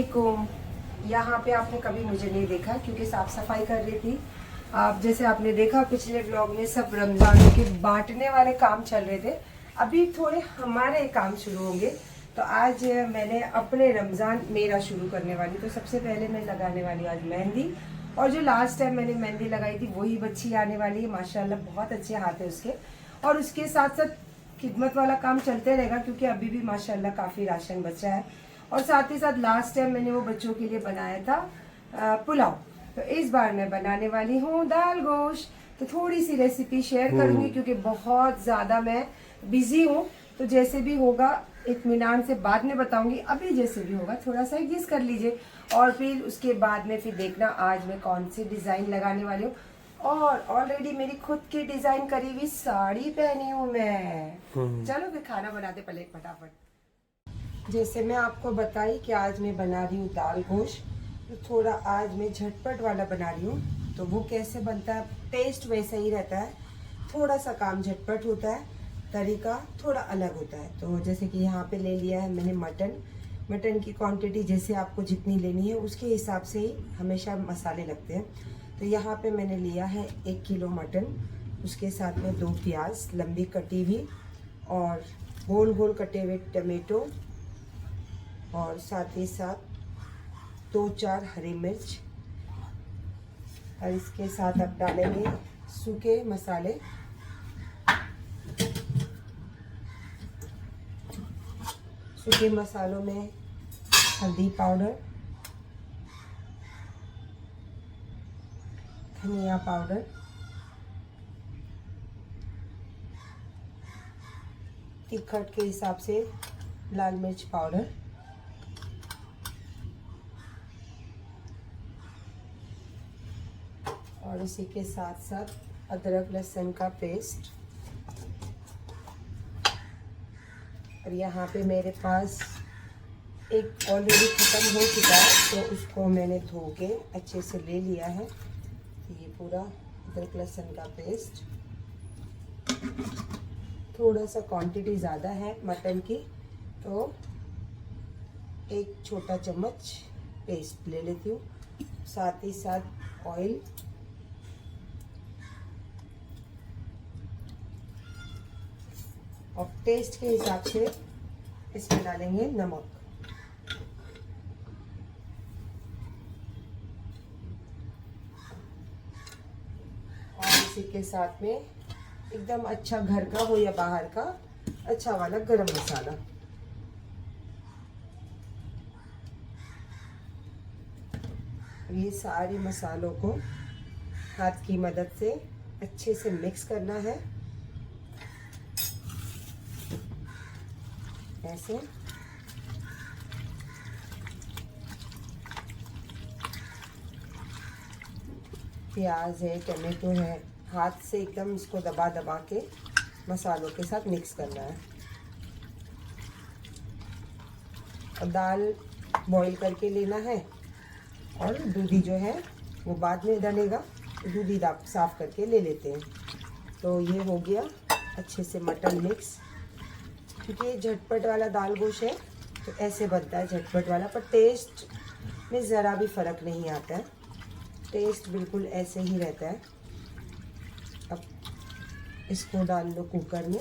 वालेकुम। यहाँ पे आपने कभी मुझे नहीं देखा क्योंकि साफ सफाई कर रही थी। आप जैसे आपने देखा पिछले ब्लॉग में सब रमजान के बांटने वाले काम चल रहे थे। अभी थोड़े हमारे काम शुरू होंगे, तो आज मैंने अपने रमजान मेरा शुरू करने वाली। तो सबसे पहले मैं लगाने वाली आज मेहंदी, और जो लास्ट टाइम मैंने मेहंदी लगाई थी वही बच्ची आने वाली है। माशाल्लाह बहुत अच्छे हाथ है उसके। और उसके साथ साथ खिदमत वाला काम चलते रहेगा क्योंकि अभी भी माशाल्लाह काफ़ी राशन बचा है। और साथ ही साथ लास्ट टाइम मैंने वो बच्चों के लिए बनाया था पुलाव, तो इस बार मैं बनाने वाली हूँ दाल गोश्त। तो थोड़ी सी रेसिपी शेयर करूंगी क्योंकि बहुत ज़्यादा मैं बिजी हूँ। तो जैसे भी होगा इत्मीनान से बाद में बताऊंगी। अभी जैसे भी होगा थोड़ा सा गेस कर लीजिए, और फिर उसके बाद में फिर देखना आज मैं कौन सी डिज़ाइन लगाने वाली हूँ। और ऑलरेडी मेरी खुद की डिज़ाइन करी हुई साड़ी पहनी हूँ मैं। चलो फिर खाना बनाते पहले फटाफट। जैसे मैं आपको बताई कि आज मैं बना रही हूँ दाल गोश्त, तो थोड़ा आज मैं झटपट वाला बना रही हूँ। तो वो कैसे बनता है, टेस्ट वैसा ही रहता है, थोड़ा सा काम झटपट होता है, तरीका थोड़ा अलग होता है। तो जैसे कि यहाँ पे ले लिया है मैंने मटन की क्वांटिटी जैसे आपको जितनी लेनी है उसके हिसाब से ही हमेशा मसाले लगते हैं। तो यहाँ पे मैंने लिया है 1 किलो मटन, उसके साथ में 2 प्याज लंबी कटी हुई, और गोल गोल कटे हुए टमेटो, और साथ ही साथ 2-4 हरी मिर्च। और इसके साथ अब डालेंगे सूखे मसाले। सूखे मसालों में हल्दी पाउडर, धनिया पाउडर, तीखट के हिसाब से लाल मिर्च पाउडर, और इसी के साथ साथ अदरक लहसुन का पेस्ट। और यहाँ पे मेरे पास एक ऑलरेडी ख़त्म हो चुका है, तो उसको मैंने धो के अच्छे से ले लिया है। ये पूरा अदरक लहसुन का पेस्ट, थोड़ा सा क्वांटिटी ज़्यादा है मटन की, तो 1 छोटा चम्मच पेस्ट ले लेती हूँ। साथ ही साथ ऑयल, और टेस्ट के हिसाब से इसमें डालेंगे नमक। और इसी के साथ में एकदम अच्छा घर का हो या बाहर का अच्छा वाला गरम मसाला। ये सारे मसालों को हाथ की मदद से अच्छे से मिक्स करना है ऐसे। प्याज है, टमाटो है, हाथ से एकदम इसको दबा दबा के मसालों के साथ मिक्स करना है। और दाल बॉईल करके लेना है, और दूधी जो है वो बाद में डलेगा, दूधी साफ करके ले लेते हैं। तो ये हो गया अच्छे से मटन मिक्स। क्योंकि ये झटपट वाला दाल गोश्त है तो ऐसे बनता है झटपट वाला, पर टेस्ट में ज़रा भी फ़र्क नहीं आता है, टेस्ट बिल्कुल ऐसे ही रहता है। अब इसको डाल लो कुकर में,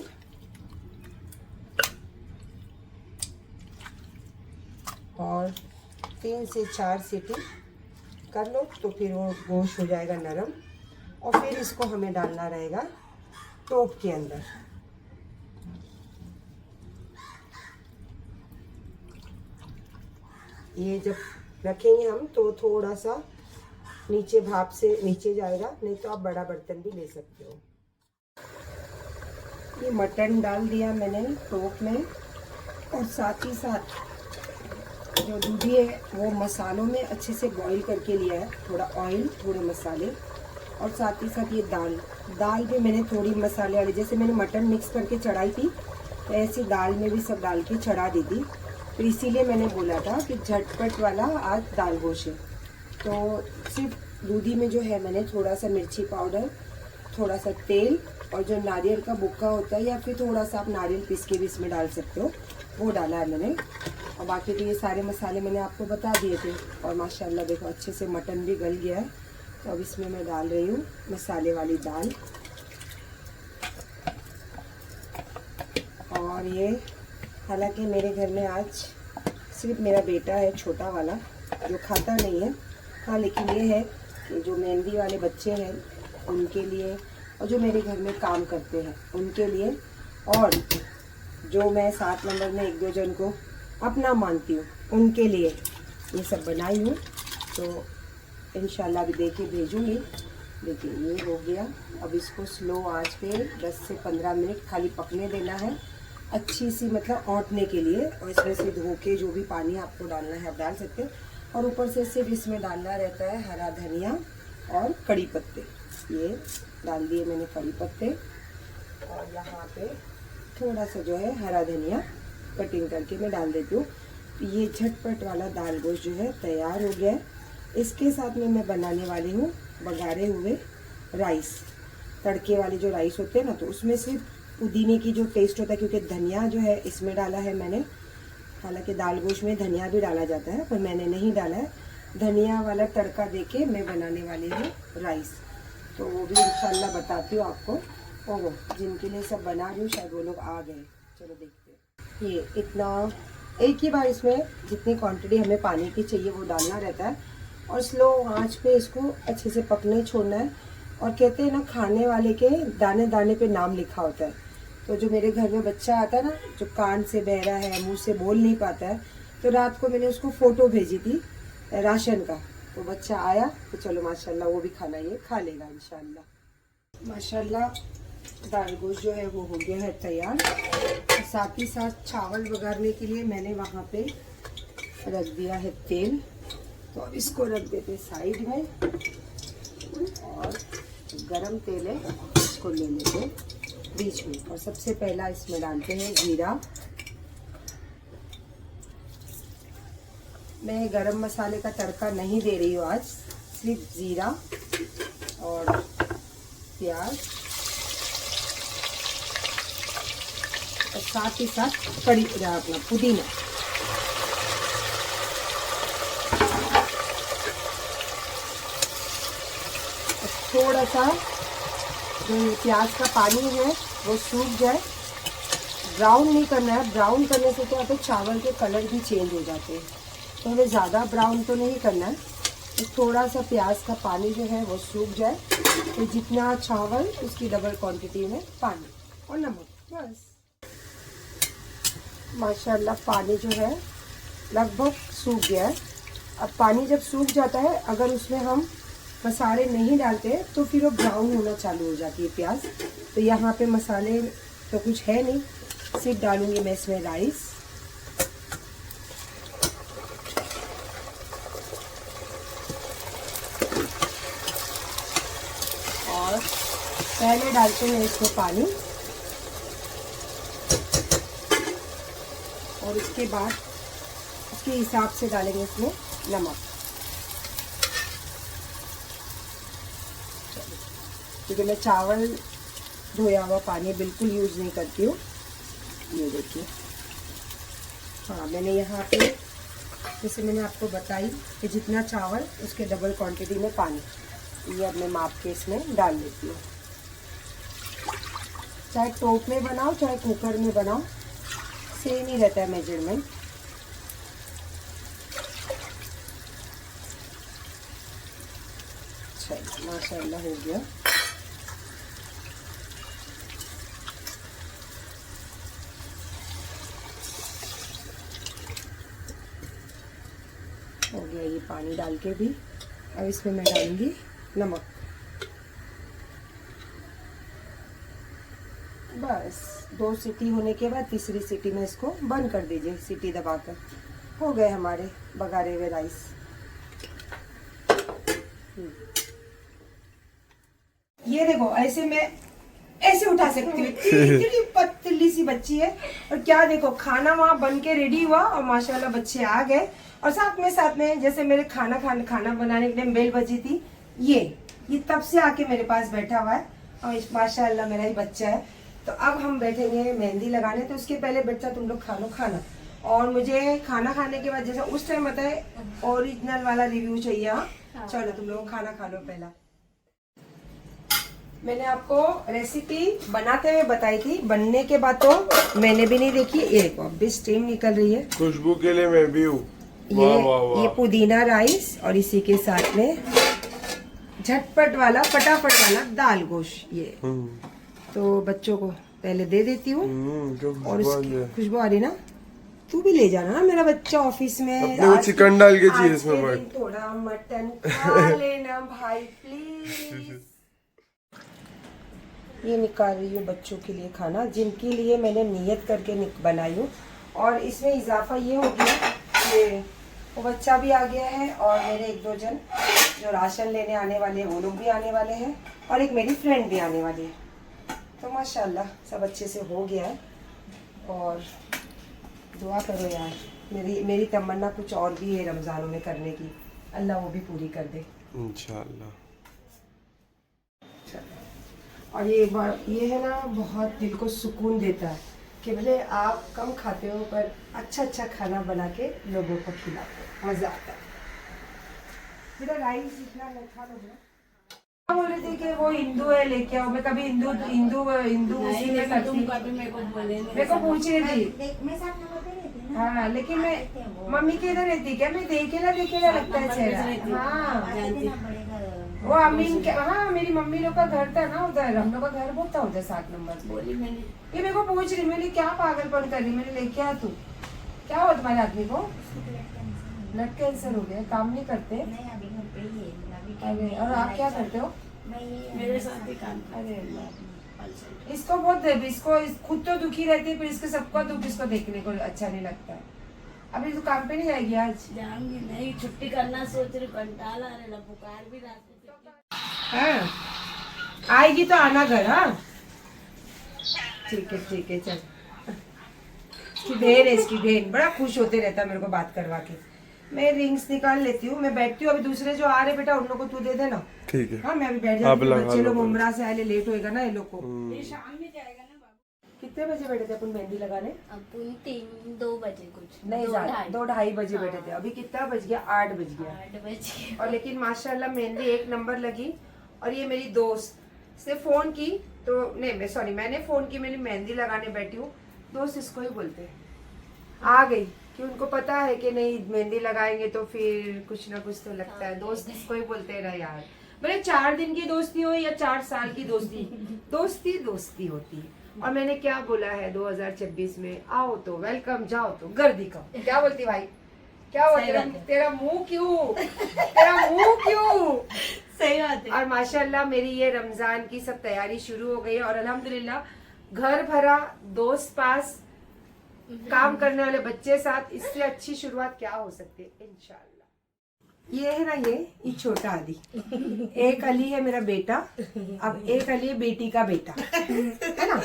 और 3 से 4 सीटी कर लो, तो फिर वो गोश्त हो जाएगा नरम। और फिर इसको हमें डालना रहेगा टोप के अंदर। ये जब रखेंगे हम तो थोड़ा सा नीचे भाप से नीचे जाएगा, नहीं तो आप बड़ा बर्तन भी ले सकते हो। ये मटन डाल दिया मैंने टोप में, और साथ ही साथ जो दूधी है वो मसालों में अच्छे से बॉईल करके लिया है। थोड़ा ऑयल, थोड़े मसाले, और साथ ही साथ ये दाल भी मैंने थोड़ी मसाले वाली, जैसे मैंने मटन मिक्स करके चढ़ाई थी तो ऐसी दाल में भी सब डाल के चढ़ा दी थी। तो इसीलिए मैंने बोला था कि झटपट वाला आज दाल गोश्त है। तो सिर्फ दूधी में जो है मैंने थोड़ा सा मिर्ची पाउडर, थोड़ा सा तेल, और जो नारियल का बुक्का होता है या फिर थोड़ा सा आप नारियल पीस के भी इसमें डाल सकते हो, वो डाला है मैंने। और बाकी तो ये सारे मसाले मैंने आपको बता दिए थे। और माशाल्लाह देखो अच्छे से मटन भी गल गया है। तो अब इसमें मैं डाल रही हूँ मसाले वाली दाल। और ये हालांकि मेरे घर में आज सिर्फ मेरा बेटा है छोटा वाला जो खाता नहीं है। हाँ, लेकिन ये है कि जो मेहंदी वाले बच्चे हैं उनके लिए, और जो मेरे घर में काम करते हैं उनके लिए, और जो मैं 7 नंबर में 1-2 जन को अपना मानती हूँ उनके लिए ये सब बनाई हूँ। तो इंशाल्लाह अभी देखिए भेजूँगी। देखिए ये हो गया। अब इसको स्लो आंच पे 10 से 15 मिनट खाली पकने देना है, अच्छी सी मतलब औंटने के लिए। और इसमें से धो के जो भी पानी आपको डालना है आप डाल सकते हैं। और ऊपर से सिर्फ इसमें डालना रहता है हरा धनिया और कड़ी पत्ते। ये डाल दिए मैंने कड़ी पत्ते, और यहाँ पे थोड़ा सा जो है हरा धनिया कटिंग करके मैं डाल देती हूँ। ये झटपट वाला दाल गोश्त जो है तैयार हो गया है। इसके साथ में मैं बनाने वाली हूँ बघारे हुए राइस। तड़के वाले जो राइस होते हैं ना, तो उसमें सिर्फ पुदीने की जो टेस्ट होता है, क्योंकि धनिया जो है इसमें डाला है मैंने। हालांकि दाल गोश्त में धनिया भी डाला जाता है, पर मैंने नहीं डाला है। धनिया वाला तड़का देके मैं बनाने वाली हूँ राइस। तो वो भी इंशाल्लाह बताती हूँ आपको। ओहो, जिनके लिए सब बना रही हूँ शायद वो लोग आ गए। चलो देखते हैं। ये इतना एक ही बार इसमें जितनी क्वांटिटी हमें पानी की चाहिए वो डालना रहता है, और स्लो आंच पे इसको अच्छे से पकने छोड़ना है। और कहते हैं ना, खाने वाले के दाने दाने पे नाम लिखा होता है। तो जो मेरे घर में बच्चा आता है ना, जो कान से बहरा है, मुंह से बोल नहीं पाता है, तो रात को मैंने उसको फ़ोटो भेजी थी राशन का। तो बच्चा आया, तो चलो माशाल्लाह वो भी खाना ये खा लेगा इंशाल्लाह। माशाल्लाह दाल गोश्त जो है वो हो गया है तैयार। साथ ही साथ चावल बघारने के लिए मैंने वहाँ पे रख दिया है तेल। तो अब इसको रख देते साइड में, और गरम तेल है इसको ले लेते बीच में। और सबसे पहला इसमें डालते हैं जीरा। मैं गरम मसाले का तड़का नहीं दे रही हूँ आज, सिर्फ जीरा और प्याज, और साथ ही साथ कड़ी अपना पुदीना। थोड़ा सा जो प्याज का पानी है वो सूख जाए, ब्राउन नहीं करना है। ब्राउन करने से क्या होता है, चावल के कलर भी चेंज हो जाते हैं। तो हमें ज़्यादा ब्राउन तो नहीं करना है। तो थोड़ा सा प्याज का पानी जो है वो सूख जाए, तो जितना चावल उसकी डबल क्वांटिटी में पानी और नमक, बस। माशाल्लाह पानी जो है लगभग सूख गया है। अब पानी जब सूख जाता है, अगर उसमें हम मसाले नहीं डालते तो फिर वो ब्राउन होना चालू हो जाती है प्याज। तो यहाँ पे मसाले तो कुछ है नहीं, सिर्फ डालूंगी मैं इसमें राइस। और पहले डालते हैं इसमें पानी, और उसके बाद उसके हिसाब से डालेंगे इसमें नमक, क्योंकि मैं चावल धोया हुआ पानी बिल्कुल यूज़ नहीं करती हूँ। ये देखिए, हाँ मैंने यहाँ पे जैसे मैंने आपको बताई कि जितना चावल उसके डबल क्वांटिटी में पानी, ये अब मैं माप के इसमें डाल देती हूँ। चाहे टोप में बनाओ चाहे कुकर में बनाओ, सेम ही रहता है मेजरमेंट। चलिए माशाल्लाह हो गया। हो गया ये पानी डाल के भी। अब इसमें मैं डालूंगी नमक, बस 2 सीटी होने के बाद तीसरी सीटी में इसको बंद कर दीजिए, सीटी दबाकर। हो गए हमारे बघारे हुए राइस। ये देखो ऐसे मैं ऐसे उठा सकती हूँ, इतनी पतली सी बच्ची है। और क्या देखो, खाना वहाँ बन के रेडी हुआ और माशाल्लाह बच्चे आ गए। और साथ में जैसे मेरे खाना बनाने के लिए बेल बजी थी, ये तब से आके मेरे पास बैठा हुआ है। और माशाल्लाह मेरा ही बच्चा है। तो अब हम बैठेंगे मेहंदी लगाने, तो उसके पहले बच्चा तुम लोग खा लो खाना, और मुझे खाना खाने के बाद जैसा उस टाइम बताए ओरिजिनल वाला रिव्यू चाहिए। हाँ चलो तुम लोग खाना खा लो पहला। मैंने आपको रेसिपी बनाते हुए बताई थी, बनने के बाद तो मैंने भी नहीं देखी। ये देखो अभी स्टीम निकल रही है। खुशबू के लिए मैं भी हूँ। ये पुदीना राइस और इसी के साथ में झटपट वाला फटाफट वाला दाल गोश्त। ये तो बच्चों को पहले दे देती हूँ। और खुशबू आ रही ना, तू भी ले जाना ना मेरा बच्चा ऑफिस में। चिकन डाल के चाहिए इसमें, थोड़ा मटन खा लेना भाई प्लीज। ये निकाल रही हूँ बच्चों के लिए खाना, जिनके लिए मैंने नियत करके बनाई हूँ। और इसमें इजाफा ये हो गया कि वो बच्चा भी आ गया है, और मेरे 1-2 जन जो राशन लेने आने वाले हैं वो लोग भी आने वाले हैं, और एक मेरी फ्रेंड भी आने वाली है। तो माशाल्लाह सब अच्छे से हो गया है। और दुआ करो यार, मेरी तमन्ना कुछ और भी है रमज़ानों में करने की, अल्लाह वो भी पूरी कर दे इंशाल्लाह। और ये है ना, बहुत दिल को सुकून देता है कि भले आप कम खाते हो पर अच्छा अच्छा खाना बना के लोगों को खिलाते हो, मजा आता है। मेरा राइस इतना नहीं खा लो ना। बोल रहे थे कि वो हिंदू है लेके आओ, मैं कभी हिंदू उसी में करती। मेरे को पूछ रही थी, हाँ लेकिन मैं मम्मी के इधर रहती क्या, मैं देखेला लगता है चेहरा। हाँ वो अमीन के, हाँ मेरी मम्मी लोग का घर था ना उधर, हम लोग का घर बहुत था उधर 7 नंबर। बोली मैंने, ये मेरे को पूछ रही, मैंने क्या पागलपन कर रही, मैंने लेके आ तू क्या हो तुम्हारे आदमी को? ब्लड कैंसर हो गया, काम नहीं करते? अरे और आप क्या करते हो? मेरे साथ ही काम। अरे इसको बहुत, इसको खुद तो दुखी रहती है, फिर इसके सबका दुख इसको देखने को अच्छा नहीं लगता है। अभी तो काम पे नहीं जाएगी आज? जाऊंगी नहीं, छुट्टी करना सोच रही, कंटाला आ रहा, बुखार भी रात में। हाँ आएगी तो आना घर। हाँ ठीक है चल। इसकी बहन बड़ा खुश होते रहता है मेरे को बात करवा के। मैं रिंग्स निकाल लेती हूँ, मैं बैठती हूँ। अभी दूसरे जो आ रहे बेटा उन लोग को तू दे देना। ठीक है। हाँ मैं अभी बैठ जाती हूँ, बच्चे लोग उमरा से आए लेट होएगा ना ये लोग को। ये शाम में जाएगा ना बाबू। कितने बजे बैठे थे अपन मेहंदी लगाने? अपन 3-2 बजे कुछ नहीं, 2-2:30 बजे बैठे थे। अभी कितना बज गया? 8 बज गया। 8 बजे। और लेकिन माशाल्लाह मेहंदी 1 नंबर लगी। और ये मेरी दोस्त से फोन की तो नहीं, मैंने फोन की, मेरी मेहंदी लगाने बैठी हूँ। दोस्त इसको ही बोलते हैं। आ गई कि उनको पता है कि नहीं मेहंदी लगाएंगे तो फिर कुछ ना कुछ तो लगता है। दोस्त इसको ही बोलते रहे यार, भले 4 दिन की दोस्ती हो या 4 साल की दोस्ती, दोस्ती होती है। और मैंने क्या बोला है 2026 में, आओ तो वेलकम, जाओ तो गर्दी का। क्या बोलती भाई? क्या हुआ तेरा मुंह क्यों? सही बात है। और माशाल्लाह मेरी ये रमजान की सब तैयारी शुरू हो गई है, और अल्हम्दुलिल्लाह घर भरा, दोस्त पास, काम करने वाले बच्चे साथ, इससे अच्छी शुरुआत क्या हो सकती है इंशाल्लाह। ये है ना, ये छोटा अली, एक अली है मेरा बेटा, अब एक अली है बेटी का बेटा, है ना।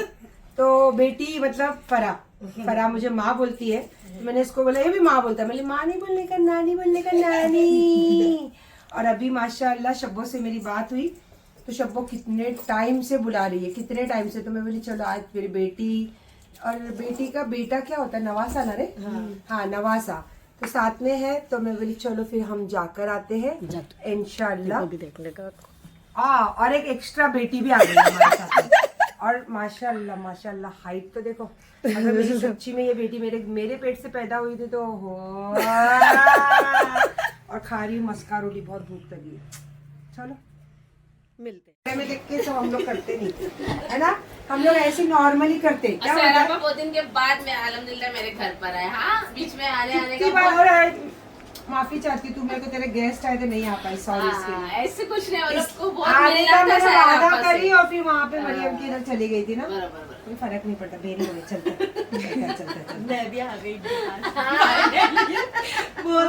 तो बेटी मतलब फरा मुझे माँ बोलती है, तो मैंने इसको बोला, ये भी माँ बोलता है। मैंने माँ नहीं बोलने का, नानी बोलने का, नानी। और अभी माशाल्लाह शब्बो से मेरी बात हुई, तो शब्बो कितने टाइम से बुला रही है, तो मैं बोली चलो आज मेरी बेटी और बेटी का बेटा क्या होता है, नवासा ना रे? हाँ नवासा, तो साथ में है। तो मैं बोली चलो फिर हम जाकर आते हैं इंशाल्लाह। और एक एक्स्ट्रा बेटी भी आ गई हमारे साथ। और माशाल्लाह हाइट तो देखो, अगर मेरी सच्ची में ये बेटी मेरे पेट से पैदा हुई थी तो हो। और खा रही हूँ मस्का रोटी, बहुत भूख लगी है। चलो मिलते हैं। में देख के तो हम लोग करते नहीं है ना, हम लोग ऐसे नॉर्मली करते। क्या बहुत दिन के बाद में अल्हम्दुलिल्लाह मेरे घर पर आए। हाँ बीच में आने का माफी चाहती हूँ, मेरे को तेरे गेस्ट आए थे नहीं आ पाई, सॉरी इसके लिए। ऐसे कुछ नहीं, उसको बहुत आने का मैंने वादा करी और फिर वहाँ पे मरियम की इधर चली गई थी ना, कोई फर्क नहीं पड़ता, बेरी होने चलता। मैं भी आ गई बोल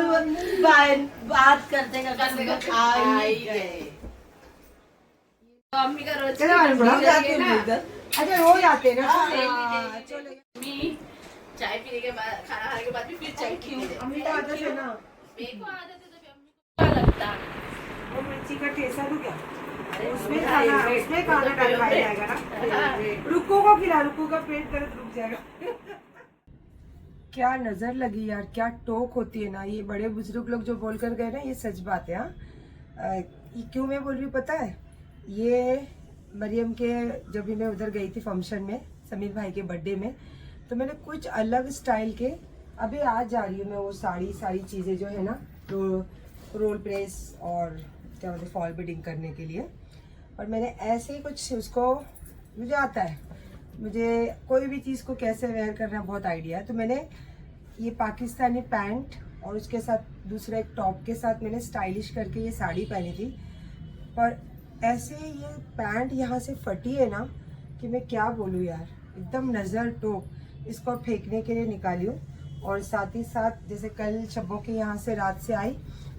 बात करते मम्मी का रोज अच्छा रोज आते हैं ना। चाय पीने के बाद, खाना खाने के बाद भी फिर चाय पीने। अम्मी को आदत है ना, मेरे को आदत है, तो अम्मी को क्या लगता? वो मिर्ची का ठेसा दूं क्या? उसमें खाना डलवाया जाएगा ना। रुको को खिला, रुको का पेट दर्द रुक जाएगा। क्या नजर लगी यार, क्या टोक होती है ना। ये बड़े बुजुर्ग लोग जो बोलकर गए ना, ये सच बात है। हाँ, क्यों मैं बोल रही हूँ पता है? ये मरियम के जब भी मैं उधर गई थी फंक्शन में, समीर भाई के बर्थडे में, तो मैंने कुछ अलग स्टाइल के, अभी आज जा रही हूँ मैं वो सारी चीज़ें जो है ना, रोल प्रेस और क्या बोलते फॉल बीडिंग करने के लिए। और मैंने ऐसे ही कुछ उसको, मुझे आता है, मुझे कोई भी चीज़ को कैसे वेयर करना बहुत आइडिया है। तो मैंने ये पाकिस्तानी पैंट और उसके साथ दूसरा एक टॉप के साथ मैंने स्टाइलिश करके ये साड़ी पहनी थी। पर ऐसे ये पैंट यहाँ से फटी है ना कि मैं क्या बोलूँ यार, एकदम नज़र टोक। इसको फेंकने के लिए निकाली हूँ। और साथ ही साथ जैसे कल शब्बों के यहाँ से रात से आई,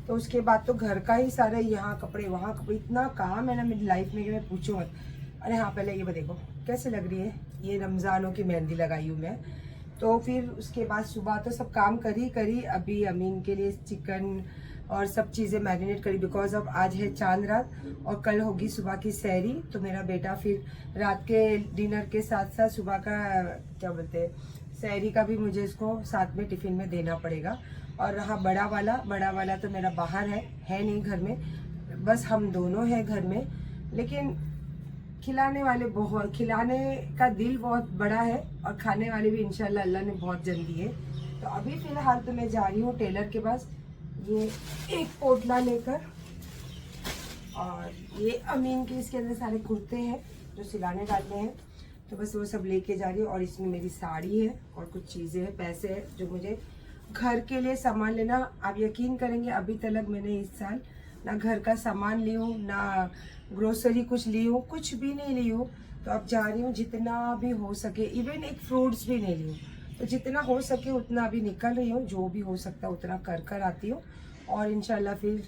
तो उसके बाद तो घर का ही सारा, यहाँ कपड़े वहाँ कपड़े, इतना काम है ना मेरी लाइफ में कि मैं पूछूँ मत। अरे हाँ, पहले ये देखो कैसे लग रही है, ये रमज़ानों की मेहंदी लगाई हूँ मैं। तो फिर उसके बाद सुबह तो सब काम करी। अभी अमीन के लिए चिकन और सब चीज़ें मैरिनेट करी, बिकॉज अब आज है चांद रात और कल होगी सुबह की सहरी। तो मेरा बेटा फिर रात के डिनर के साथ साथ सुबह का क्या बोलते हैं सहरी का भी मुझे इसको साथ में टिफ़िन में देना पड़ेगा। और रहा बड़ा वाला तो मेरा बाहर है नहीं घर में, बस हम दोनों हैं घर में। लेकिन खिलाने का दिल बहुत बड़ा है और खाने वाले भी इंशाल्लाह अल्लाह ने बहुत जन दिए। तो अभी फ़िलहाल तो मैं जा रही हूँ टेलर के पास, ये एक पोटला लेकर। और ये अमीन के इसके अंदर सारे कुर्ते हैं जो सिलाने डालने हैं, तो बस वो सब लेके जा रही हूँ। और इसमें मेरी साड़ी है और कुछ चीज़ें हैं, पैसे हैं जो मुझे घर के लिए सामान लेना। आप यकीन करेंगे अभी तक मैंने इस साल ना घर का सामान ली हूँ, ना ग्रोसरी कुछ ली हूँ, कुछ भी नहीं ली हूँ। तो अब जा रही हूँ, जितना भी हो सके, इवन एक फ्रूट्स भी नहीं ली हूँ, तो जितना हो सके उतना अभी निकल रही हूँ। जो भी हो सकता है उतना कर आती हूँ। और इंशाल्लाह फिर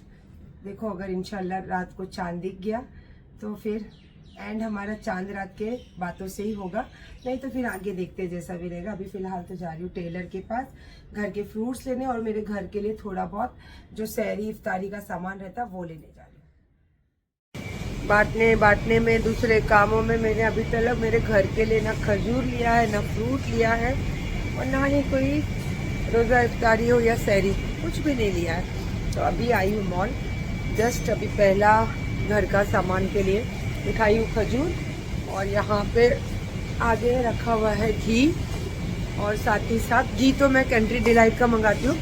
देखो, अगर इंशाल्लाह रात को चांद दिख गया तो फिर एंड हमारा चांद रात के बातों से ही होगा, नहीं तो फिर आगे देखते जैसा भी रहेगा। अभी फ़िलहाल तो जा रही हूँ टेलर के पास घर के फ्रूट्स लेने, और मेरे घर के लिए थोड़ा बहुत जो सहरी इफ्तारी का सामान रहता वो लेने जा रही हूँ। बांटने में दूसरे कामों में मैंने अभी तक मेरे घर के लिए ना खजूर लिया है, ना फ्रूट लिया है, और ना ही कोई रोज़ा इफ्तारी हो या सहरी, कुछ भी नहीं लिया है। तो अभी आई हूँ मॉल, जस्ट अभी पहला घर का सामान के लिए दिखाई हूँ खजूर, और यहाँ पे आगे रखा हुआ है घी, और साथ ही साथ घी तो मैं कंट्री डिलाइट का मंगाती हूँ।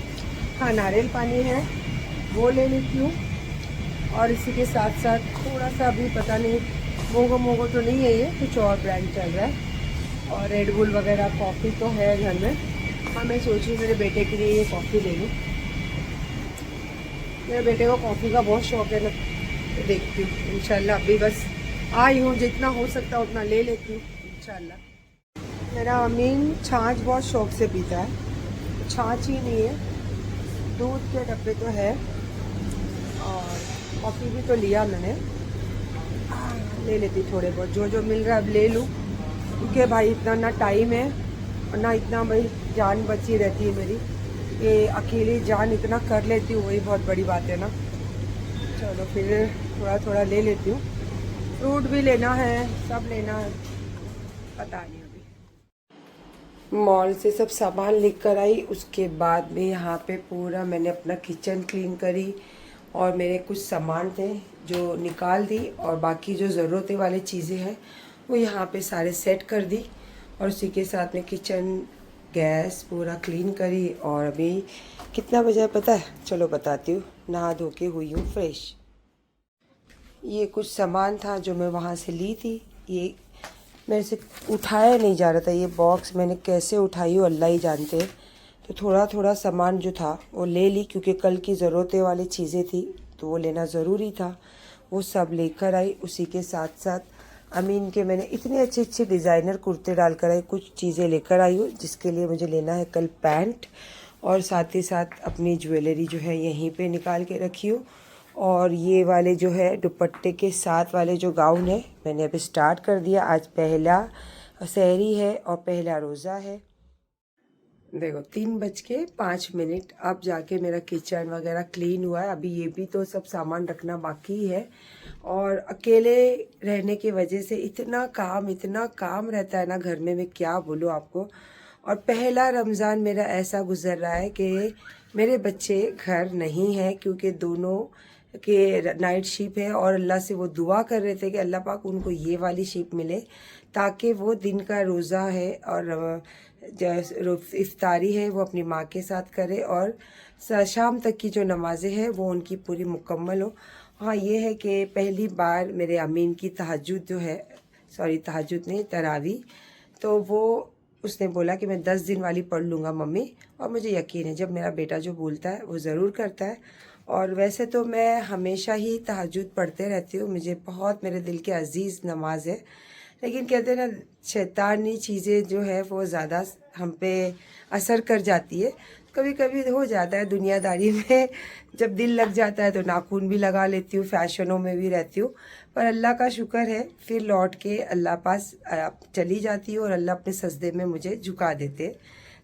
हाँ, नारियल पानी है वो ले लेती हूँ। और इसी के साथ साथ थोड़ा सा अभी पता नहीं मोगो तो नहीं है, ये कुछ और ब्रांड चल रहा है। और रेड बुल वगैरह, कॉफ़ी तो है घर में। हाँ, मैं सोच रही हूँ मेरे बेटे के लिए ये कॉफ़ी ले लूँ, मेरे बेटे को कॉफ़ी का बहुत शौक है ना। तो देखती हूँ इंशाल्लाह, अभी बस आई हूँ, जितना हो सकता उतना ले लेती हूँ इंशाल्लाह। मेरा अमीन छाछ बहुत शौक से पीता है, छाछ ही नहीं है, दूध के डब्बे तो है, और कॉफ़ी भी तो लिया मैंने। ले लेती थोड़े बहुत, जो मिल रहा है अब ले लूँ, क्योंकि भाई इतना ना टाइम है और ना इतना भाई जान बची रहती है मेरी, ये अकेली जान इतना कर लेती हूँ, वही बहुत बड़ी बात है ना। चलो फिर थोड़ा ले लेती हूँ, फ्रूट भी लेना है, सब लेना है, पता नहीं। अभी मॉल से सब सामान लेकर आई, उसके बाद में यहाँ पे पूरा मैंने अपना किचन क्लीन करी, और मेरे कुछ सामान थे जो निकाल दी, और बाकी जो ज़रूरत वाली चीज़ें हैं वो यहाँ पे सारे सेट कर दी। और उसी के साथ में किचन गैस पूरा क्लीन करी। और अभी कितना बजा है पता है? चलो बताती हूँ। नहा धो के हुई हूँ फ्रेश। ये कुछ सामान था जो मैं वहाँ से ली थी, ये मेरे से उठाया नहीं जा रहा था, ये बॉक्स मैंने कैसे उठाई हो अल्लाह ही जानते हैं। तो थोड़ा सामान जो था वो ले ली, क्योंकि कल की ज़रूरत वाली चीज़ें थी तो वो लेना ज़रूरी था, वो सब लेकर आई। उसी के साथ साथ अमीन के मैंने इतने अच्छे डिज़ाइनर कुर्ते डालकर आई, कुछ चीज़ें लेकर आई हूँ जिसके लिए मुझे लेना है कल पैंट, और साथ ही साथ अपनी ज्वेलरी जो है यहीं पे निकाल के रखी हूँ। और ये वाले जो है दुपट्टे के साथ वाले जो गाउन है मैंने अभी स्टार्ट कर दिया। आज पहला सहरी है और पहला रोज़ा है। देखो 3:05 अब जाके मेरा किचन वगैरह क्लीन हुआ है। अभी ये भी तो सब सामान रखना बाकी है, और अकेले रहने की वजह से इतना काम रहता है ना घर में, मैं क्या बोलूँ आपको। और पहला रमज़ान मेरा ऐसा गुजर रहा है कि मेरे बच्चे घर नहीं हैं, क्योंकि दोनों के नाइट शिफ्ट है, और अल्लाह से वो दुआ कर रहे थे कि अल्लाह पाक उनको ये वाली शिफ्ट मिले ताकि वो दिन का रोज़ा है और इफ्तारी है वो अपनी माँ के साथ करे, और शाम तक की जो नमाज़ें हैं वो उनकी पूरी मुकम्मल हो। हाँ, ये है कि पहली बार मेरे अमीन की तहज्जुद जो है, सॉरी तहज्जुद नहीं, तरावी, तो वो उसने बोला कि मैं 10 दिन वाली पढ़ लूँगा मम्मी, और मुझे यकीन है जब मेरा बेटा जो बोलता है वो ज़रूर करता है। और वैसे तो मैं हमेशा ही तहज्जुद पढ़ते रहती हूँ, मुझे बहुत मेरे दिल के अज़ीज़ नमाज है, लेकिन कहते हैं ना शैतानी चीज़ें जो है वो ज़्यादा हम पे असर कर जाती है। कभी कभी हो जाता है दुनियादारी में, जब दिल लग जाता है तो नाखून भी लगा लेती हूँ, फैशनों में भी रहती हूँ, पर अल्लाह का शुक्र है फिर लौट के अल्लाह पास चली जाती हूँ और अल्लाह अपने सजदे में मुझे झुका देते।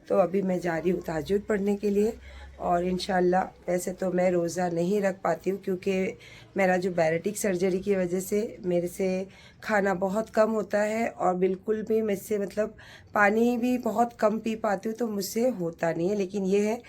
तो अभी मैं जा रही हूँ तहज्जुद पढ़ने के लिए, और इंशाल्लाह वैसे तो मैं रोज़ा नहीं रख पाती हूँ क्योंकि मेरा जो बैरेटिक सर्जरी की वजह से मेरे से खाना बहुत कम होता है, और बिल्कुल भी मुझसे मतलब पानी भी बहुत कम पी पाती हूँ, तो मुझसे होता नहीं है। लेकिन ये है,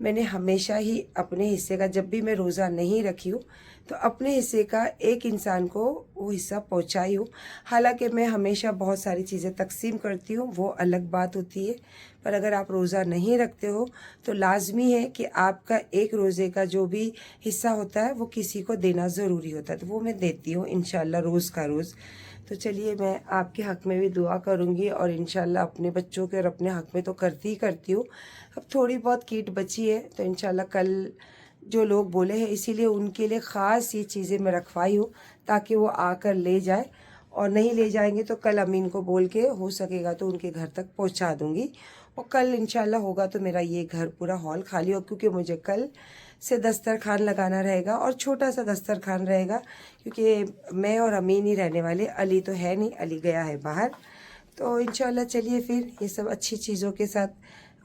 मैंने हमेशा ही अपने हिस्से का, जब भी मैं रोज़ा नहीं रखी हूँ तो अपने हिस्से का एक इंसान को वो हिस्सा पहुँचाई हूँ। हालांकि मैं हमेशा बहुत सारी चीज़ें तकसीम करती हूँ, वो अलग बात होती है, पर अगर आप रोज़ा नहीं रखते हो तो लाजमी है कि आपका एक रोज़े का जो भी हिस्सा होता है वो किसी को देना ज़रूरी होता है, तो वो मैं देती हूँ इंशाल्लाह रोज़ का रोज़। तो चलिए मैं आपके हक़ में भी दुआ करूँगी, और इंशाल्लाह अपने बच्चों के और अपने हक़ में तो करती ही करती हूँ। अब थोड़ी बहुत किट बची है तो इंशाल्लाह कल जो लोग बोले हैं इसीलिए उनके लिए ख़ास ये चीज़ें मैं रखवाई हूँ ताकि वो आकर ले जाए, और नहीं ले जाएंगे तो कल अमीन को बोल के हो सकेगा तो उनके घर तक पहुँचा दूँगी। और कल इंशाल्लाह होगा तो मेरा ये घर पूरा हॉल खाली हो, क्योंकि मुझे कल से दस्तरखान लगाना रहेगा, और छोटा सा दस्तरखान रहेगा क्योंकि मैं और अमीन ही रहने वाले, अली तो है नहीं, अली गया है बाहर। तो इंशाल्लाह चलिए फिर ये सब अच्छी चीज़ों के साथ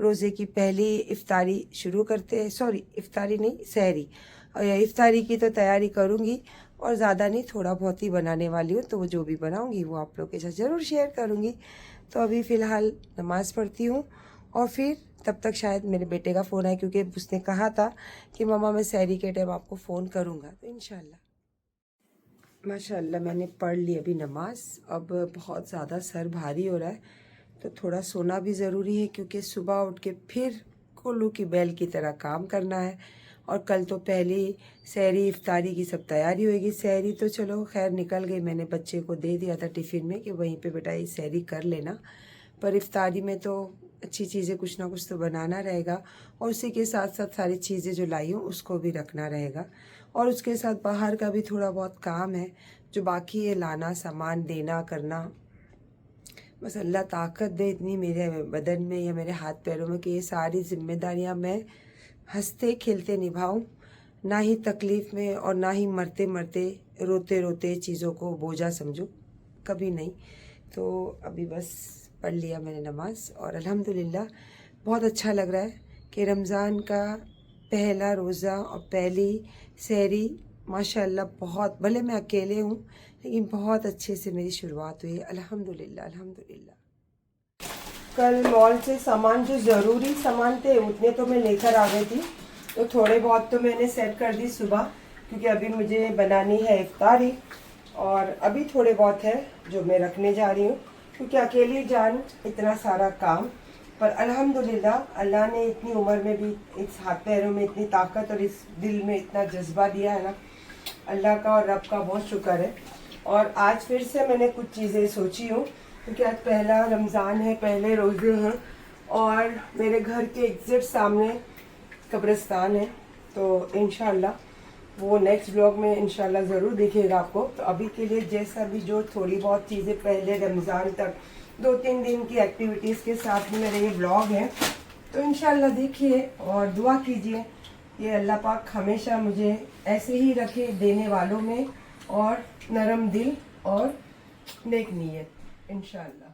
रोज़े की पहली इफ्तारी शुरू करते हैं, सॉरी इफ्तारी नहीं, सहरी, और इफ्तारी की तो तैयारी करूँगी, और ज़्यादा नहीं थोड़ा बहुत ही बनाने वाली हूँ, तो वो जो भी बनाऊँगी वो आप लोग के साथ ज़रूर शेयर करूँगी। तो अभी फ़िलहाल नमाज़ पढ़ती हूँ, और फिर तब तक शायद मेरे बेटे का फ़ोन आए, क्योंकि उसने कहा था कि मम्मा मैं सहरी के टाइम आपको फ़ोन करूँगा। तो इंशाल्लाह माशाल्लाह मैंने पढ़ ली अभी नमाज। अब बहुत ज़्यादा सर भारी हो रहा है, तो थोड़ा सोना भी ज़रूरी है, क्योंकि सुबह उठ के फिर कोल्लू की बैल की तरह काम करना है। और कल तो पहली सहरी इफ्तारी की सब तैयारी होगी। सहरी तो चलो खैर निकल गई, मैंने बच्चे को दे दिया था टिफ़िन में कि वहीं पे बेटा ये सहरी कर लेना, पर इफ्तारी में तो अच्छी चीज़ें कुछ ना कुछ तो बनाना रहेगा, और उसी के साथ साथ सारी चीज़ें जो लाई हूँ उसको भी रखना रहेगा, और उसके साथ बाहर का भी थोड़ा बहुत काम है जो बाकी है, लाना सामान देना करना। बस अल्लाह ताकत दे इतनी मेरे बदन में या मेरे हाथ पैरों में कि ये सारी जिम्मेदारियाँ मैं हंसते खेलते निभाऊं, ना ही तकलीफ़ में और ना ही मरते मरते रोते रोते चीज़ों को बोझा समझूं, कभी नहीं। तो अभी बस पढ़ लिया मैंने नमाज, और अल्हम्दुलिल्लाह बहुत अच्छा लग रहा है कि रमज़ान का पहला रोज़ा और पहली सहरी माशाल्लाह बहुत, भले मैं अकेले हूँ लेकिन बहुत अच्छे से मेरी शुरुआत हुई है, अल्हम्दुलिल्लाह अल्हम्दुलिल्लाह। कल मॉल से सामान जो ज़रूरी सामान थे उतने तो मैं लेकर आ गई थी, तो थोड़े बहुत तो मैंने सेट कर दी सुबह, क्योंकि अभी मुझे बनानी है इफ्तारी, और अभी थोड़े बहुत है जो मैं रखने जा रही हूँ, क्योंकि अकेली जान इतना सारा काम। पर अल्हम्दुलिल्लाह अल्लाह ने इतनी उम्र में भी इस हाथ पैरों में इतनी ताकत और इस दिल में इतना जज्बा दिया है ना, अल्लाह का और रब का बहुत शुक्र है। और आज फिर से मैंने कुछ चीज़ें सोची हूँ, क्योंकि आज पहला रमज़ान है, पहले रोज़े हैं, और मेरे घर के एग्जैक्ट सामने कब्रिस्तान है, तो इंशाल्लाह वो नेक्स्ट ब्लॉग में इंशाल्लाह ज़रूर दिखेगा आपको। तो अभी के लिए जैसा भी जो थोड़ी बहुत चीज़ें पहले रमज़ान तक 2-3 दिन की एक्टिविटीज़ के साथ में मेरे ये ब्लॉग है, तो इंशाल्लाह देखिए और दुआ कीजिए, ये अल्लाह पाक हमेशा मुझे ऐसे ही रखे देने वालों में, और नरम दिल और नेक नीयत इंशाल्लाह।